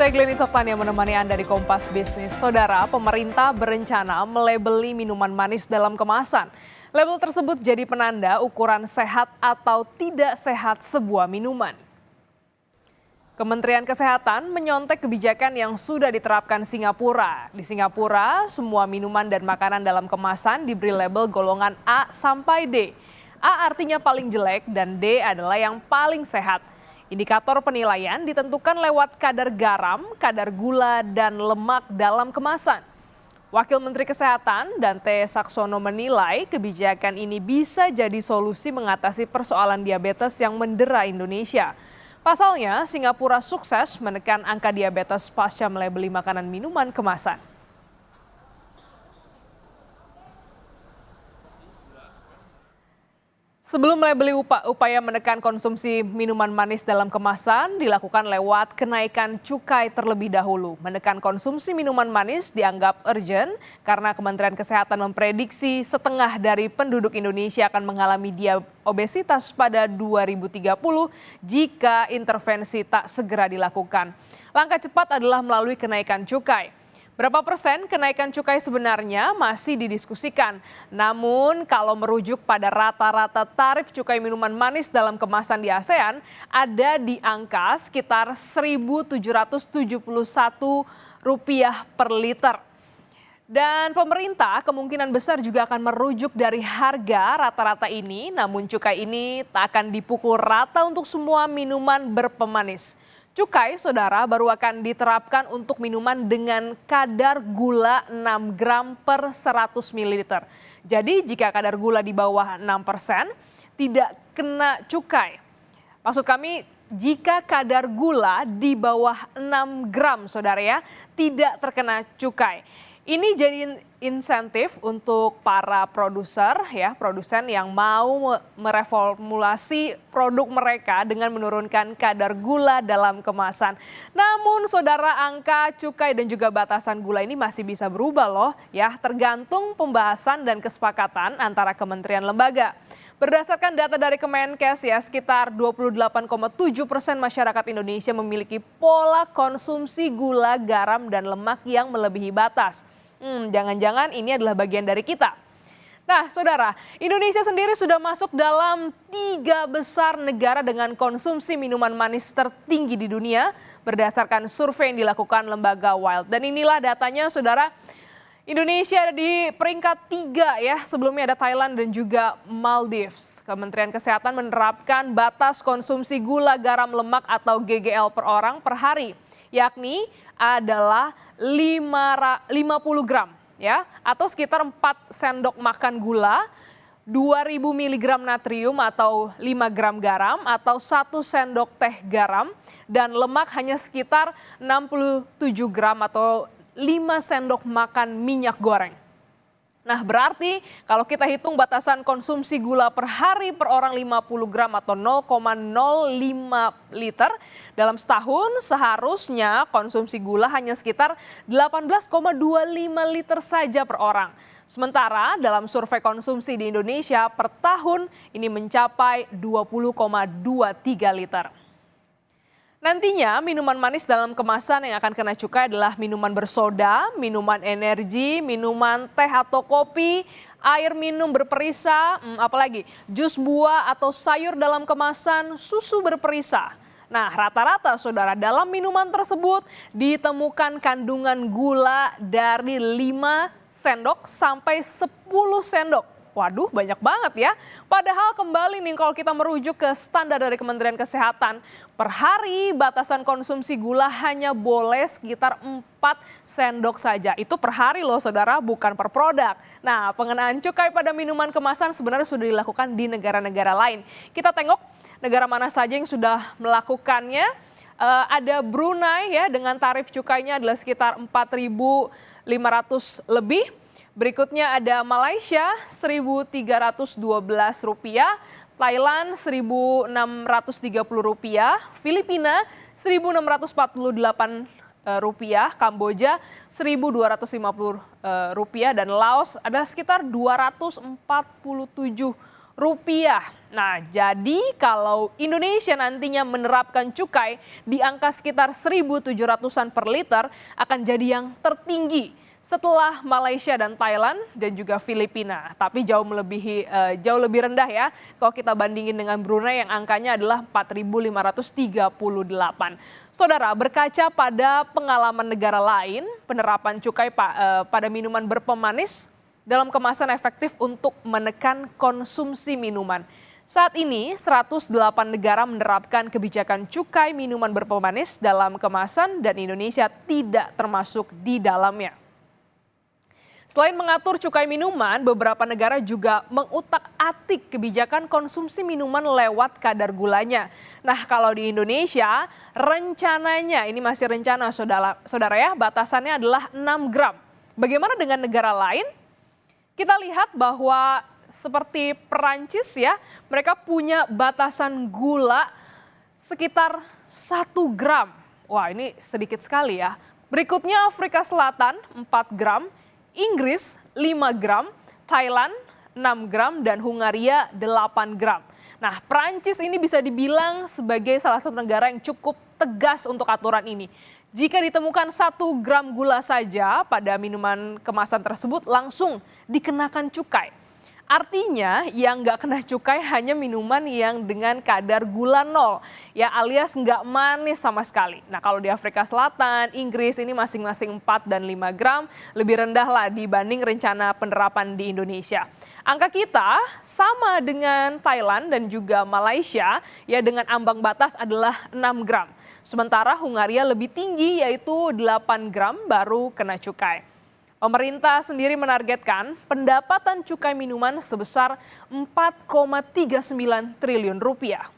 Saya Glenny Softan yang menemani Anda di Kompas Bisnis. Saudara, pemerintah berencana melabeli minuman manis dalam kemasan. Label tersebut jadi penanda ukuran sehat atau tidak sehat sebuah minuman. Kementerian Kesehatan menyontek kebijakan yang sudah diterapkan Singapura. Di Singapura, semua minuman dan makanan dalam kemasan diberi label golongan A sampai D. A artinya paling jelek dan D adalah yang paling sehat. Indikator penilaian ditentukan lewat kadar garam, kadar gula, dan lemak dalam kemasan. Wakil Menteri Kesehatan Dante Saxono menilai kebijakan ini bisa jadi solusi mengatasi persoalan diabetes yang mendera Indonesia. Pasalnya, Singapura sukses menekan angka diabetes pasca melabeli makanan minuman kemasan. Sebelum melabeli upaya menekan konsumsi minuman manis dalam kemasan dilakukan lewat kenaikan cukai terlebih dahulu. Menekan konsumsi minuman manis dianggap urgent karena Kementerian Kesehatan memprediksi setengah dari penduduk Indonesia akan mengalami obesitas pada 2030 jika intervensi tak segera dilakukan. Langkah cepat adalah melalui kenaikan cukai. Berapa persen kenaikan cukai sebenarnya masih didiskusikan. Namun kalau merujuk pada rata-rata tarif cukai minuman manis dalam kemasan di ASEAN ada di angka sekitar Rp1.771 per liter. Dan pemerintah kemungkinan besar juga akan merujuk dari harga rata-rata ini, namun cukai ini tak akan dipukul rata untuk semua minuman berpemanis. Cukai, saudara, baru akan diterapkan untuk minuman dengan kadar gula 6 gram per 100 ml. Jadi jika kadar gula di bawah 6% tidak kena cukai. Maksud kami jika kadar gula di bawah 6 gram, saudara ya, tidak terkena cukai. Ini jadi insentif untuk para produsen yang mau mereformulasi produk mereka dengan menurunkan kadar gula dalam kemasan. Namun saudara, angka cukai dan juga batasan gula ini masih bisa berubah loh ya, tergantung pembahasan dan kesepakatan antara kementerian lembaga. Berdasarkan data dari Kemenkes ya, sekitar 28,7% masyarakat Indonesia memiliki pola konsumsi gula, garam, dan lemak yang melebihi batas. Jangan-jangan ini adalah bagian dari kita. Nah, saudara, Indonesia sendiri sudah masuk dalam 3 besar negara dengan konsumsi minuman manis tertinggi di dunia berdasarkan survei yang dilakukan lembaga Wild. Dan inilah datanya, saudara. Indonesia ada di peringkat 3 ya, sebelumnya ada Thailand dan juga Maldives. Kementerian Kesehatan menerapkan batas konsumsi gula, garam, lemak atau GGL per orang per hari, yakni adalah 50 gram ya, atau sekitar 4 sendok makan gula, 2000 mg natrium atau 5 gram garam atau 1 sendok teh garam, dan lemak hanya sekitar 67 gram atau 5 sendok makan minyak goreng. Nah, berarti kalau kita hitung batasan konsumsi gula per hari per orang 50 gram atau 0,05 liter, dalam setahun seharusnya konsumsi gula hanya sekitar 18,25 liter saja per orang. Sementara dalam survei konsumsi di Indonesia per tahun ini mencapai 20,23 liter. Nantinya minuman manis dalam kemasan yang akan kena cukai adalah minuman bersoda, minuman energi, minuman teh atau kopi, air minum berperisa, apalagi jus buah atau sayur dalam kemasan, susu berperisa. Nah, rata-rata saudara dalam minuman tersebut ditemukan kandungan gula dari 5 sendok sampai 10 sendok. Waduh, banyak banget ya. Padahal kembali nih kalau kita merujuk ke standar dari Kementerian Kesehatan, per hari batasan konsumsi gula hanya boleh sekitar 4 sendok saja. Itu per hari loh saudara, bukan per produk. Nah, pengenaan cukai pada minuman kemasan sebenarnya sudah dilakukan di negara-negara lain. Kita tengok negara mana saja yang sudah melakukannya. Ada Brunei ya, dengan tarif cukainya adalah sekitar 4.500 lebih. Berikutnya ada Malaysia Rp1.312, Thailand Rp1.630, Filipina Rp1.648, Kamboja Rp1.250, dan Laos ada sekitar Rp247 Nah, jadi kalau Indonesia nantinya menerapkan cukai di angka sekitar 1.700-an per liter akan jadi yang tertinggi setelah Malaysia dan Thailand dan juga Filipina. Tapi jauh lebih rendah ya kalau kita bandingin dengan Brunei yang angkanya adalah 4.538. Saudara, berkaca pada pengalaman negara lain, penerapan cukai pada minuman berpemanis dalam kemasan efektif untuk menekan konsumsi minuman. Saat ini 108 negara menerapkan kebijakan cukai minuman berpemanis dalam kemasan dan Indonesia tidak termasuk di dalamnya. Selain mengatur cukai minuman, beberapa negara juga mengutak-atik kebijakan konsumsi minuman lewat kadar gulanya. Nah, kalau di Indonesia, rencananya, ini masih rencana saudara ya, batasannya adalah 6 gram. Bagaimana dengan negara lain? Kita lihat bahwa seperti Perancis ya, mereka punya batasan gula sekitar 1 gram. Wah, ini sedikit sekali ya. Berikutnya Afrika Selatan 4 gram, Inggris 5 gram, Thailand 6 gram, dan Hungaria 8 gram. Nah, Prancis ini bisa dibilang sebagai salah satu negara yang cukup tegas untuk aturan ini. Jika ditemukan 1 gram gula saja pada minuman kemasan tersebut langsung dikenakan cukai. Artinya yang nggak kena cukai hanya minuman yang dengan kadar gula 0, ya alias nggak manis sama sekali. Nah kalau di Afrika Selatan, Inggris ini masing-masing 4 dan 5 gram, lebih rendah lah dibanding rencana penerapan di Indonesia. Angka kita sama dengan Thailand dan juga Malaysia, ya dengan ambang batas adalah 6 gram. Sementara Hungaria lebih tinggi yaitu 8 gram baru kena cukai. Pemerintah sendiri menargetkan pendapatan cukai minuman sebesar 4,39 triliun rupiah.